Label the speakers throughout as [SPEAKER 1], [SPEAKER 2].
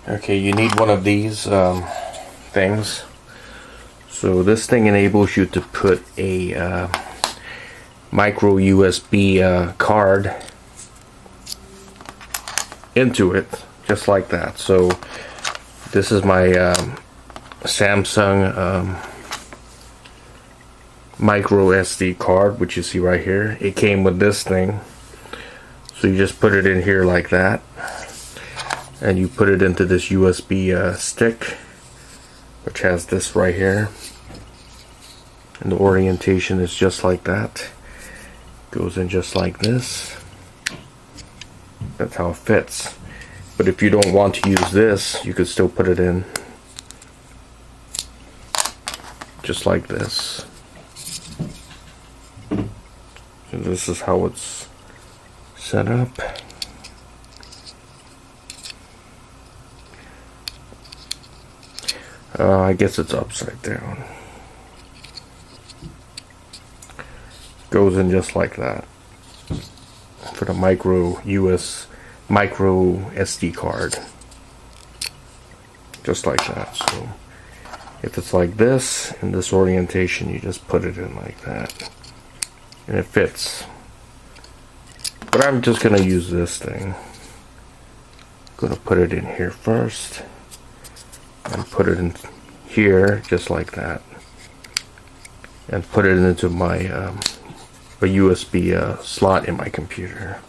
[SPEAKER 1] Okay, you need one of these things. So this thing enables you to put a micro USB card into it, just like that. So this is my Samsung micro SD card, which you see right here. It came with this thing, so you just put it in here like that, and you put it into this USB stick, which has this right here, and the orientation is just like that. Goes in just like this. That's how it fits. But if you don't want to use this, you could still put it in just like this. So this is how it's set up. I guess it's upside down. Goes in just like that for the micro SD card, just like that. So if it's like this in this orientation, you just put it in like that, and it fits. But I'm just gonna use this thing. Gonna put it in here first, and put it in here just like that, and put it into my a USB slot in my computer.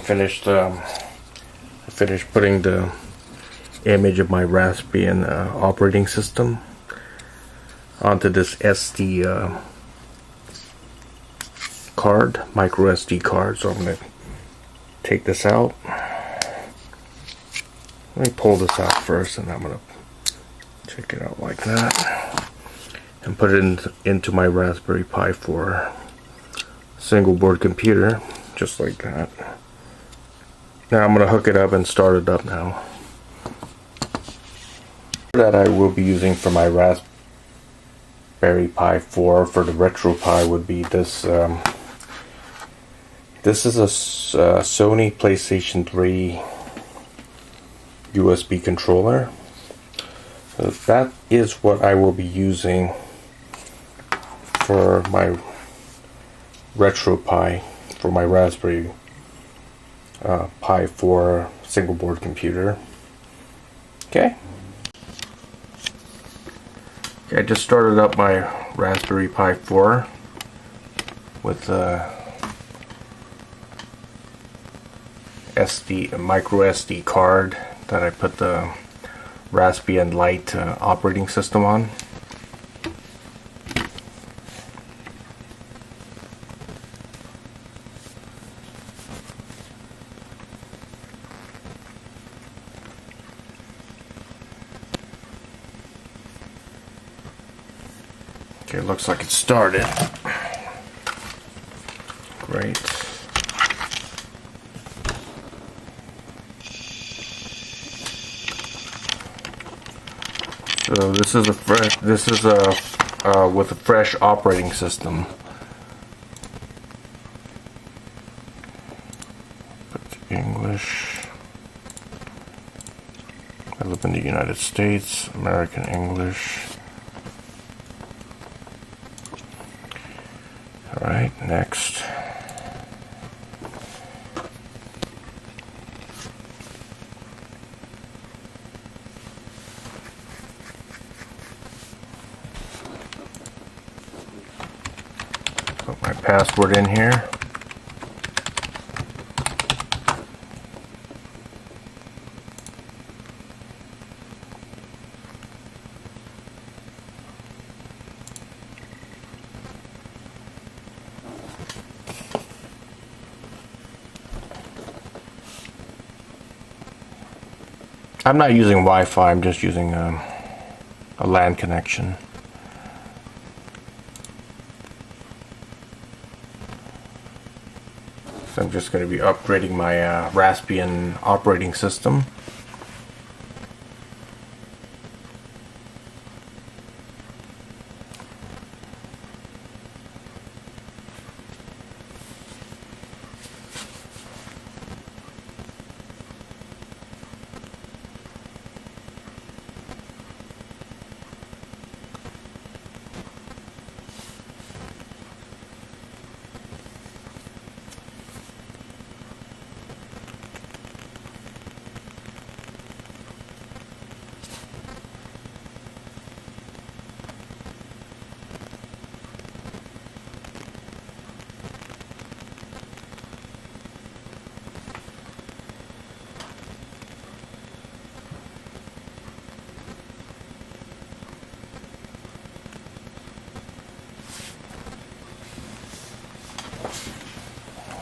[SPEAKER 1] finished putting the image of my Raspbian operating system onto this SD card, micro SD card. So I'm going to take this out. Let me pull this out first, and I'm going to check it out like that and put it into my Raspberry Pi 4 single board computer, just like that. Now I'm going to hook it up and start it up now. That I will be using for my Raspberry Pi 4 for the Retropie would be this. This is a Sony PlayStation 3 USB controller. So that is what I will be using for my Retropie, for my Raspberry Pi 4 single board computer. Okay. I just started up my Raspberry Pi 4 with a micro SD card that I put the Raspbian Lite operating system on. Okay, it looks like it started. Great. So this is with a fresh operating system. Put English. I live in the United States. American English. All right, next. Put my password in here. I'm not using Wi-Fi, I'm just using a LAN connection. So I'm just going to be upgrading my Raspbian operating system.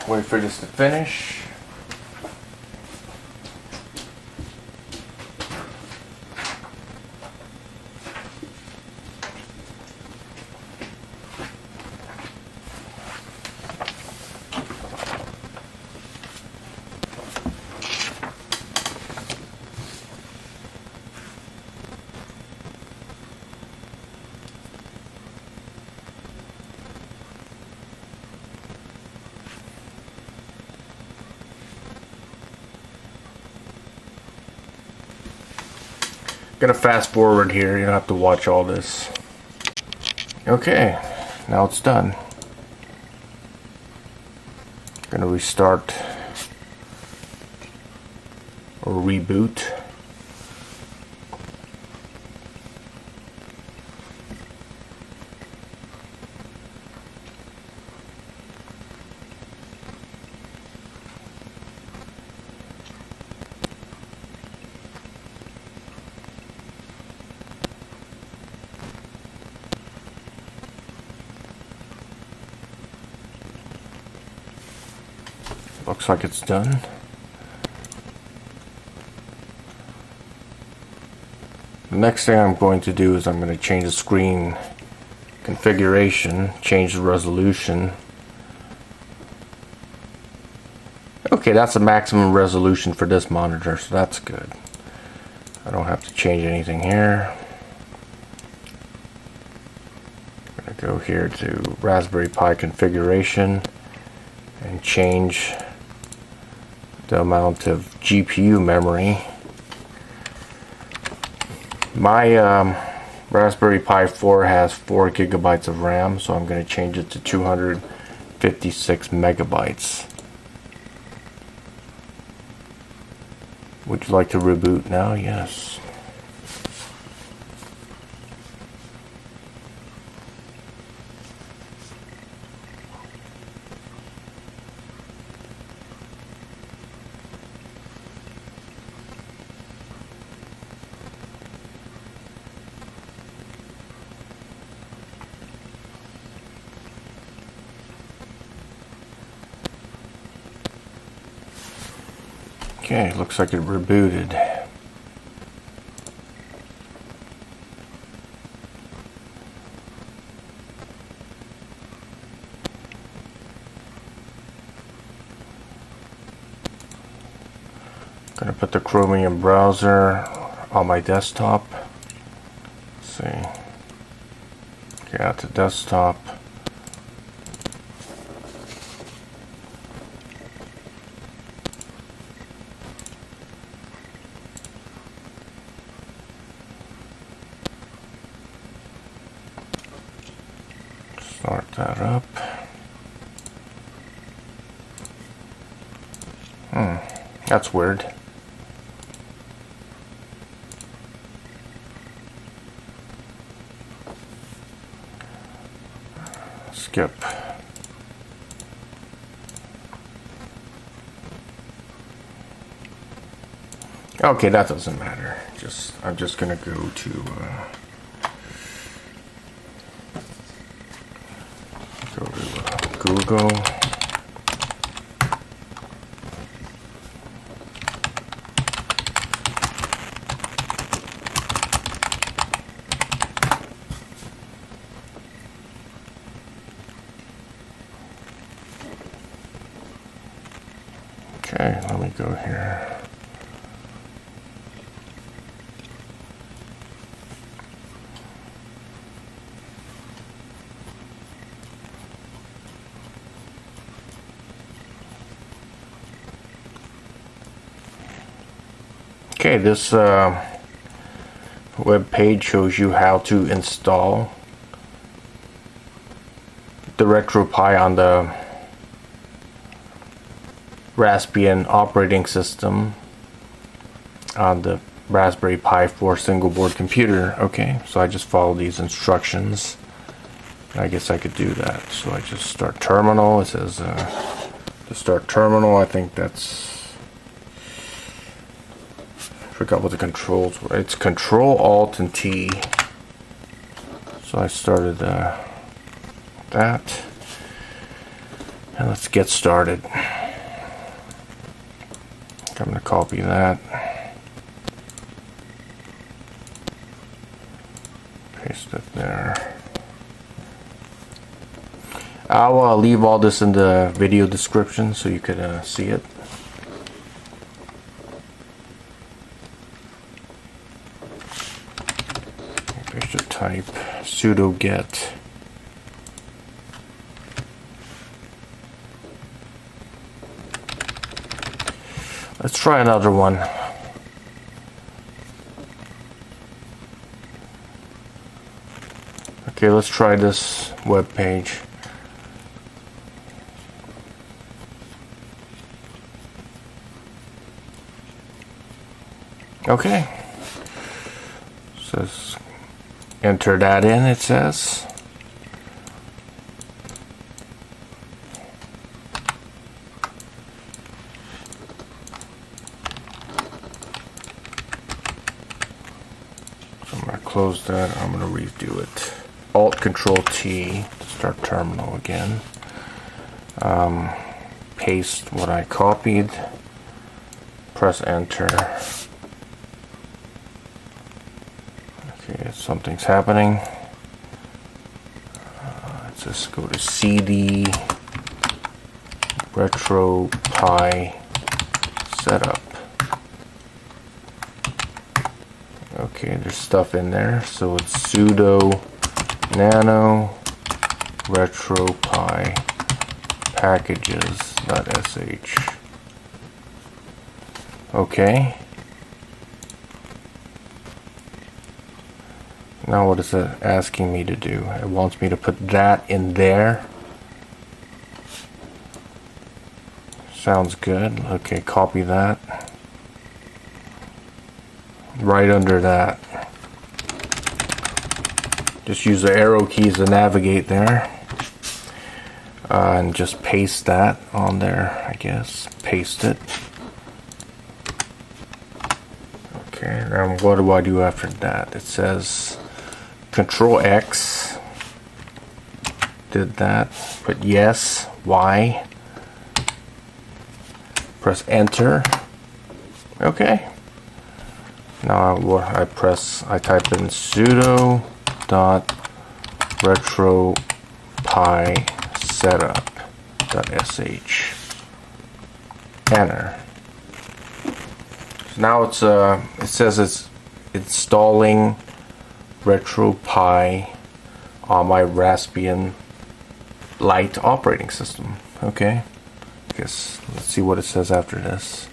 [SPEAKER 1] Wait for this to finish. Gonna fast forward here, you don't have to watch all this. Okay, now it's done. Gonna restart or reboot. looks like it's done. The next thing I'm going to do is I'm going to change the screen configuration, change the resolution. Okay, that's the maximum resolution for this monitor, so that's good. I don't have to change anything here. I'm going to go here to Raspberry Pi configuration and change the amount of GPU memory. My Raspberry Pi 4 has 4 gigabytes of RAM, so I'm going to change it to 256 megabytes. Would you like to reboot now? Yes. Okay, looks like it rebooted. Gonna put the Chromium browser on my desktop. Let's see. Get out to desktop. Start that up. That's weird. Skip. Okay, that doesn't matter. I'm just gonna go to Google. Okay, let me go here. Okay, this web page shows you how to install the Retropie on the Raspbian operating system on the Raspberry Pi 4 single board computer. Okay, so I just follow these instructions. I guess I could do that. So I just start terminal. It says to start terminal. I think that's, forgot what the controls were. It's Control Alt and T. So I started that, and let's get started. I'm going to copy that, paste it there. I'll leave all this in the video description so you could see it. There's the type sudo get. Let's try another one. Okay, let's try this web page. Okay. Says enter that in, it says. So I'm going to close that. I'm going to redo it. Alt Control T to start terminal again. paste what I copied, press enter. Okay, something's happening. Let's just go to CD, Retropie setup. Okay, there's stuff in there, so it's sudo nano retropie packages.sh. Okay. Now what is it asking me to do? It wants me to put that in there. Sounds good. Okay, copy that. Right under that. Just use the arrow keys to navigate there. And just paste that on there, I guess. Paste it. Okay, now what do I do after that? It says Control X. Did that. Put yes, Y. Press enter. Okay. Now I type in sudo dot retropie setup.sh. Enter. So now it says it's installing Retropie on my Raspbian Lite operating system. Okay. I guess let's see what it says after this.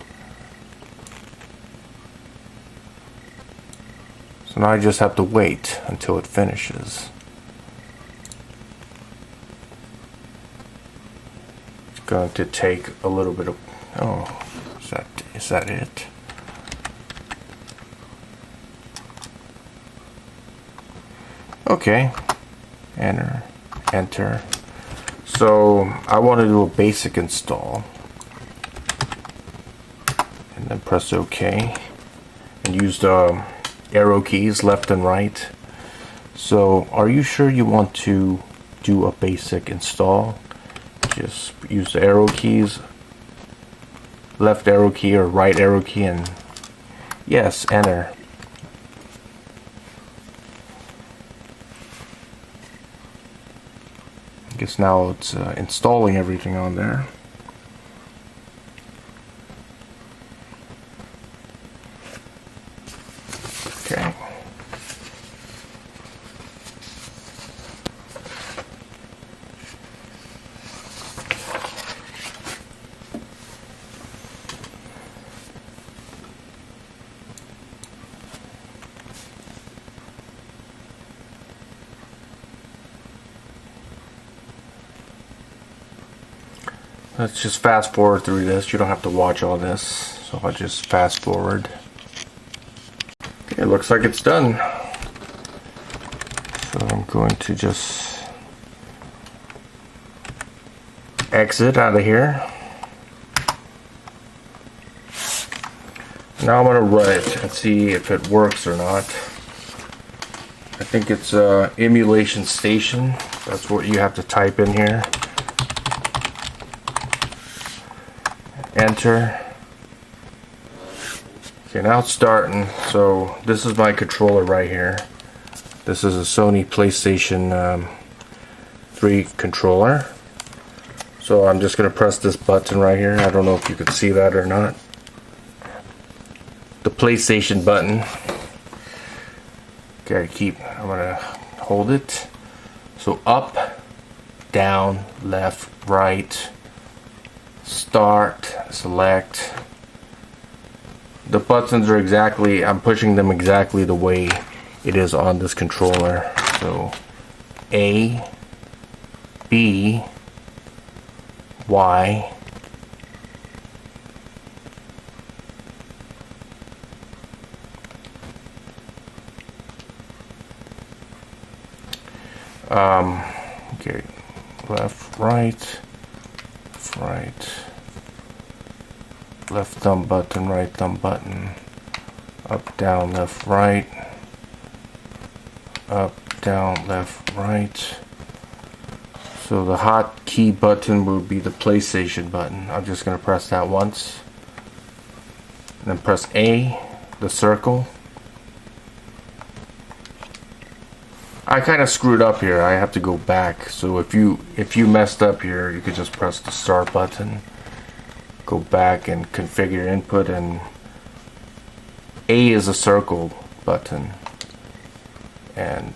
[SPEAKER 1] So now I just have to wait until it finishes. It's going to take a little bit of... Oh, is that it? Okay. Enter. So I want to do a basic install. And then press OK. And use the arrow keys left and right. So are you sure you want to do a basic install? Just use the arrow keys, left arrow key or right arrow key, and yes, enter. I guess now it's installing everything on there. Okay. Let's just fast forward through this. You don't have to watch all this, so I'll just fast forward. Okay, it looks like it's done. So I'm going to just exit out of here. Now I'm going to run it and see if it works or not. I think it's emulation station. That's what you have to type in here. Enter. Okay, now it's starting. So this is my controller right here. This is a Sony PlayStation 3 controller. So I'm just going to press this button right here. I don't know if you can see that or not. The PlayStation button. Okay, I'm going to hold it. So up, down, left, right, start, select. The buttons are exactly, I'm pushing them exactly the way it is on this controller. So A, B, Y, okay, left, right, left thumb button, right thumb button, up, down, left, right, up, down, left, right, So the hotkey button would be the PlayStation button. I'm just going to press that once. And then press A, the circle. I kind of screwed up here. I have to go back. So if you messed up here, you could just press the start button. Go back and configure input, and A is a circle button. And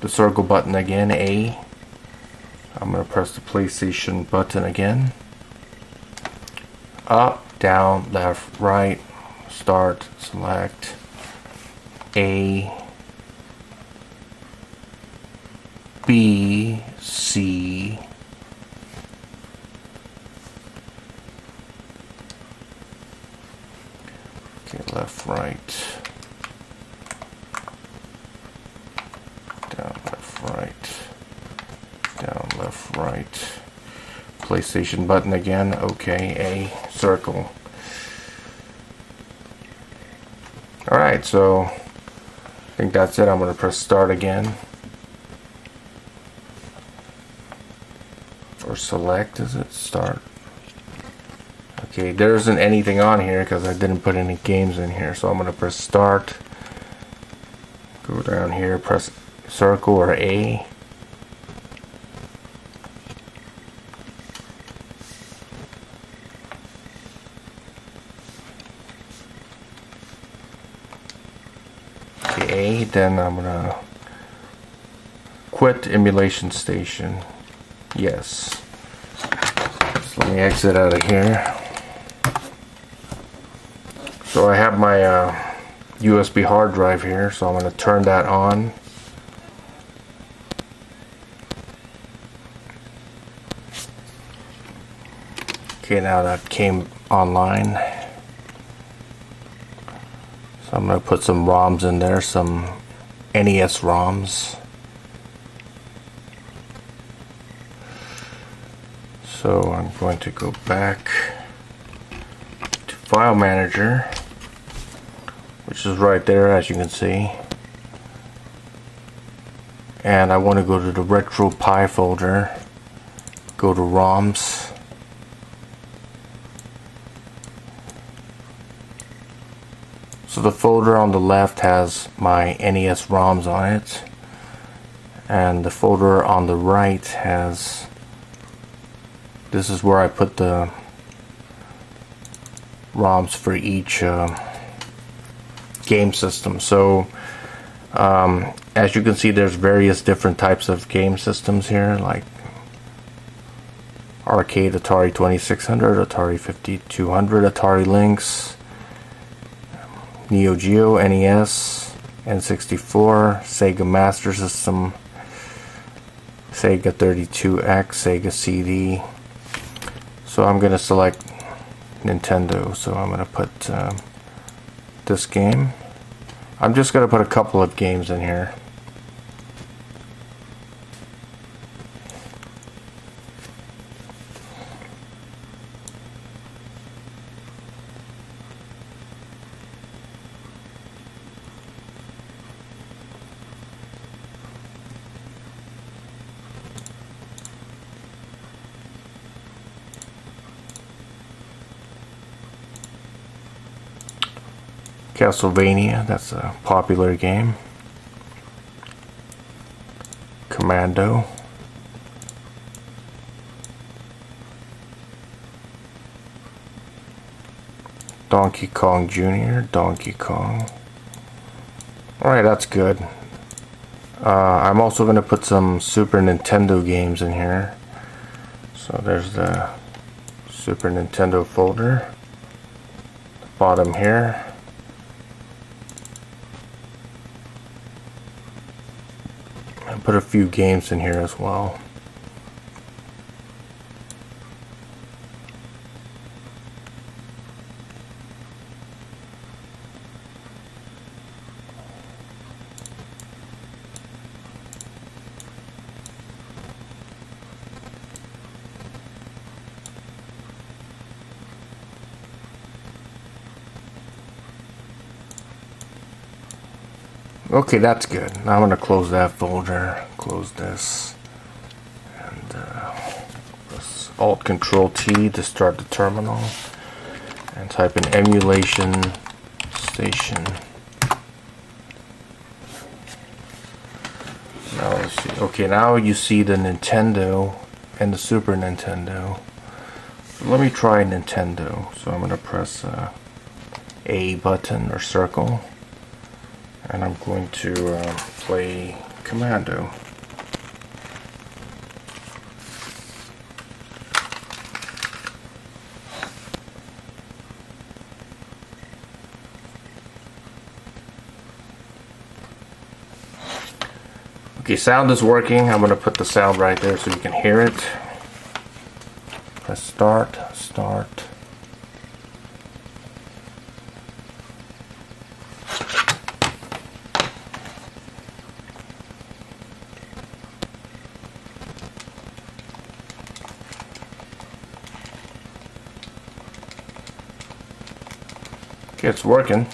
[SPEAKER 1] the circle button again, A. I'm going to press the PlayStation button again. Up, down, left, right, start, select, A, B, C, okay, left, right, down, left, right, down, left, right, PlayStation button again, okay, A, circle. Alright, so I think that's it. I'm going to press start again. Or select, is it? Start. Okay, there isn't anything on here because I didn't put any games in here. So I'm going to press start. Go down here, press circle or A. Okay, A, then I'm going to quit emulation station. Yes. So let me exit out of here. So I have my USB hard drive here, so I'm going to turn that on. Okay, now that came online. So I'm going to put some ROMs in there, some NES ROMs. So I'm going to go back to File Manager, which is right there, as you can see. And I want to go to the Retropie folder, go to ROMs. So the folder on the left has my NES ROMs on it, and the folder on the right has, this is where I put the ROMs for each game system. So as you can see, there's various different types of game systems here, like arcade, Atari 2600, Atari 5200, Atari Lynx, Neo Geo, NES, N64, Sega Master System, Sega 32X, Sega CD. So I'm going to select Nintendo, so I'm going to put this game. I'm just going to put a couple of games in here. Castlevania, that's a popular game. Commando. Donkey Kong Jr., Donkey Kong. Alright, that's good. I'm also going to put some Super Nintendo games in here. So there's the Super Nintendo folder. The bottom here. And put a few games in here as well. Okay, that's good. Now I'm going to close that folder, close this, and Alt Control T to start the terminal, and type in emulation station. Now let's see. Okay, now you see the Nintendo and the Super Nintendo. So let me try Nintendo. So I'm going to press A button or circle, and I'm going to play Commando. Okay, sound is working. I'm going to put the sound right there so you can hear it. Press start, start. Okay, it's working.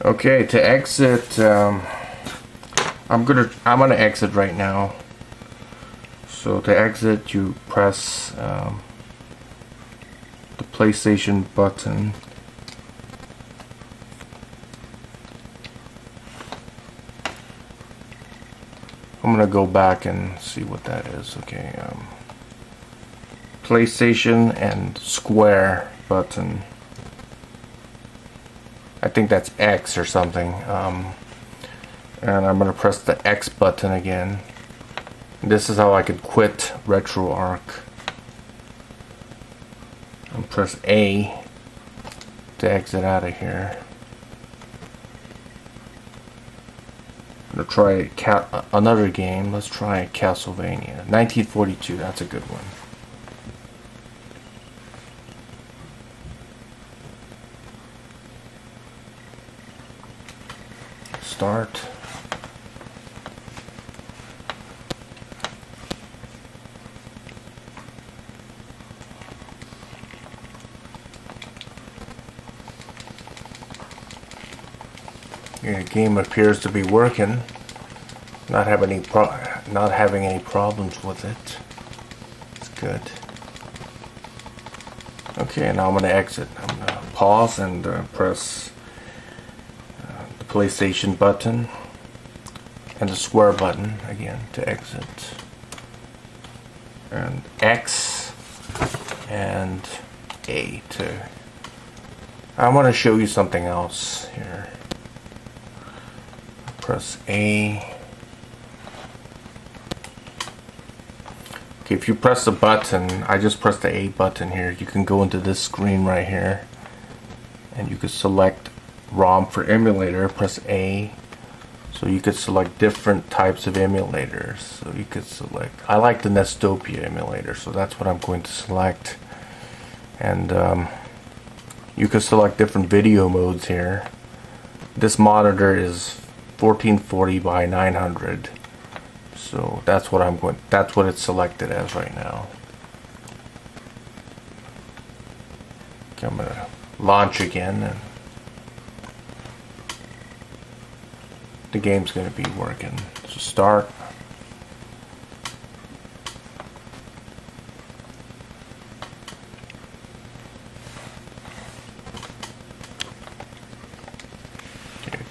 [SPEAKER 1] Okay, to exit, I'm gonna exit right now. So to exit, you press the PlayStation button. I'm gonna go back and see what that is. Okay, PlayStation and square button. I think that's X or something. And I'm going to press the X button again. This is how I could quit RetroArch. And press A to exit out of here. I'm going to try another game. Let's try Castlevania. 1942, that's a good one. Start. The game appears to be working. Not having any problems with it. It's good. Okay, now I'm going to exit. I'm going to pause and press the PlayStation button and the square button again to exit. And X and A to. I want to show you something else here. Press A. Okay, if you press the button, I just pressed the A button here, you can go into this screen right here and you could select ROM for emulator, press A. So you could select different types of emulators. So you could select, I like the Nestopia emulator, so that's what I'm going to select. And you could select different video modes here. This monitor is 1440 by 900, so that's what it's selected as right now. Okay, I'm gonna launch again and the game's gonna be working. So start.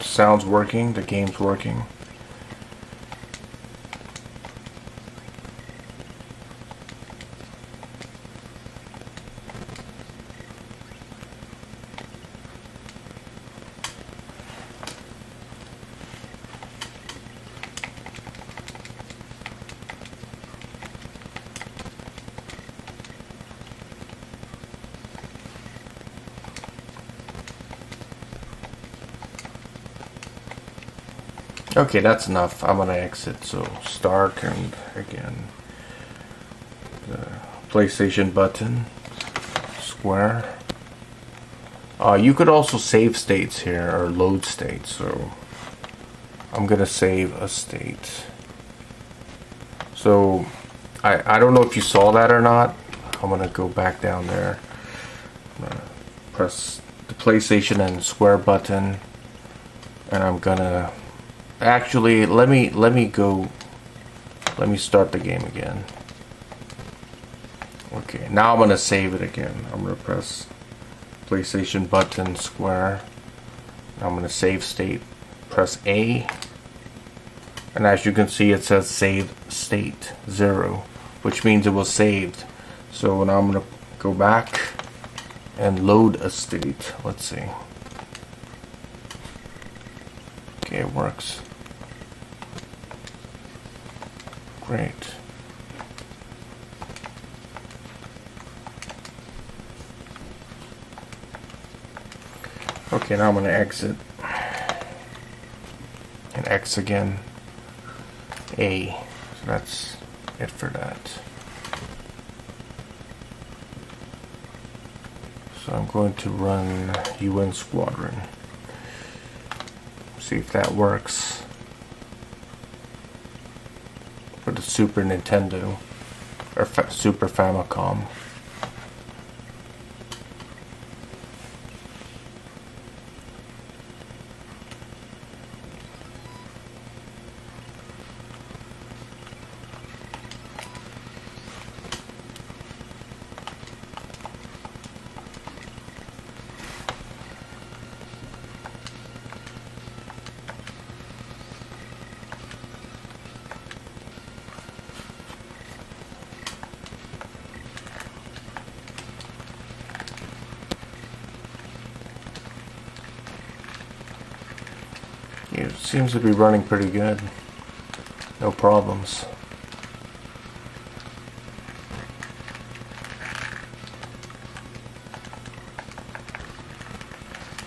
[SPEAKER 1] Sound's working, the game's working. Okay, that's enough. I'm gonna exit. So start and again the PlayStation button, square. You could also save states here, or load states. So I'm gonna save a state. So I don't know if you saw that or not. I'm gonna go back down there. I'm gonna press the PlayStation and square button, and I'm gonna actually let me start the game again. Okay, now I'm gonna save it again. I'm gonna press PlayStation button square. I'm gonna save state. Press A, and as you can see, it says save state 0, which means it was saved. So now I'm gonna go back and load a state. Let's see. Okay, it works. Great. Okay, now I'm gonna exit and X again. A. So that's it for that. So I'm going to run UN Squadron. See if that works for the Super Nintendo or Super Famicom. It seems to be running pretty good. No problems.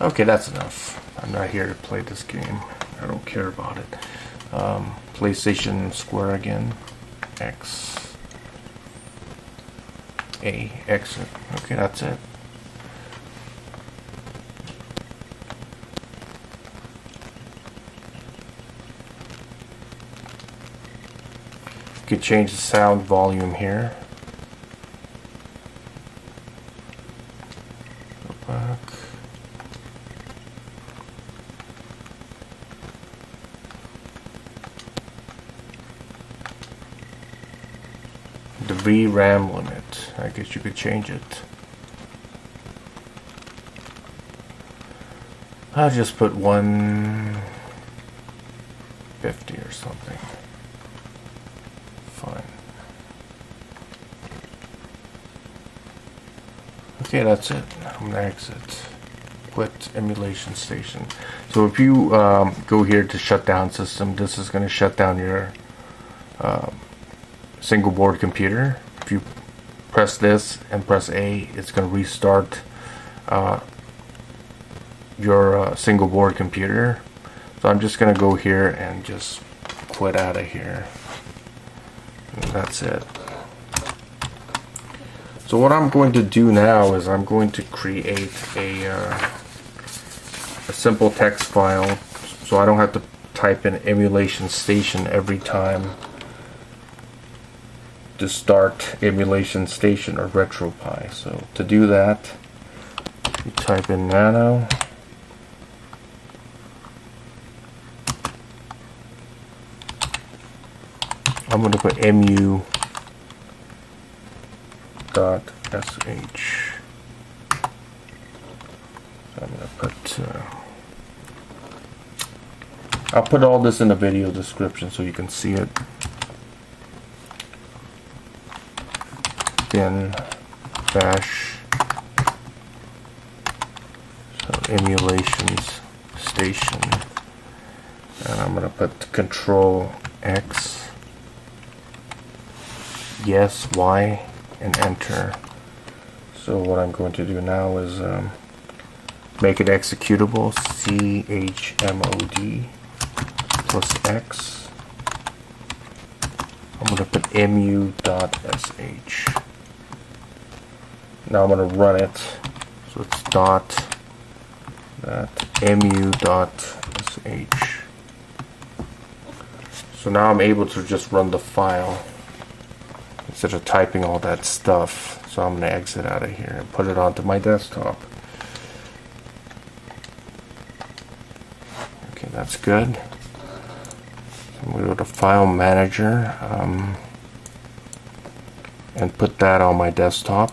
[SPEAKER 1] Okay, that's enough. I'm not here to play this game. I don't care about it. PlayStation Square again. X. A. Exit. Okay, that's it. You could change the sound volume here. Go back. The VRAM limit. I guess you could change it. I'll just put 150 or something. Fine. Okay, that's it. I'm gonna exit. Quit emulation station. So if you go here to shut down system, this is going to shut down your single board computer. If you press this and press A, it's going to restart your single board computer. So I'm just going to go here and just quit out of here. And that's it. So what I'm going to do now is I'm going to create a simple text file, so I don't have to type in emulation station every time to start emulation station or Retropie. So to do that, you type in nano. I'm going to put mu.sh. I'm going to put I'll put all this in the video description so you can see it. Bin bash, so emulations station, and I'm going to put control X, yes, Y, and enter. So what I'm going to do now is make it executable, chmod plus X. I'm going to put mu.sh. Now I'm going to run it. So it's dot mu.sh. So now I'm able to just run the file instead of typing all that stuff. So I'm going to exit out of here and put it onto my desktop. Okay, that's good. I'm going to go to File Manager and put that on my desktop.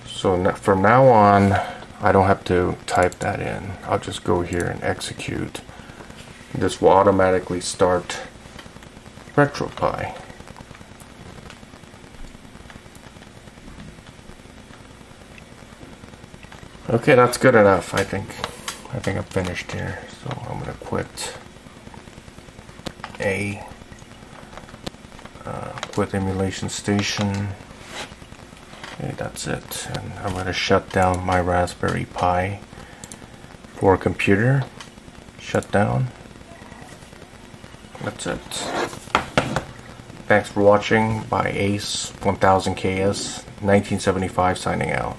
[SPEAKER 1] So from now on, I don't have to type that in. I'll just go here and execute. This will automatically start Retropie. Okay, that's good enough. I think I'm finished here. So I'm gonna quit quit emulation station. Okay, that's it. And I'm gonna shut down my Raspberry Pi 4 computer. Shut down. That's it. Thanks for watching by Ace 1000KS 1975 signing out.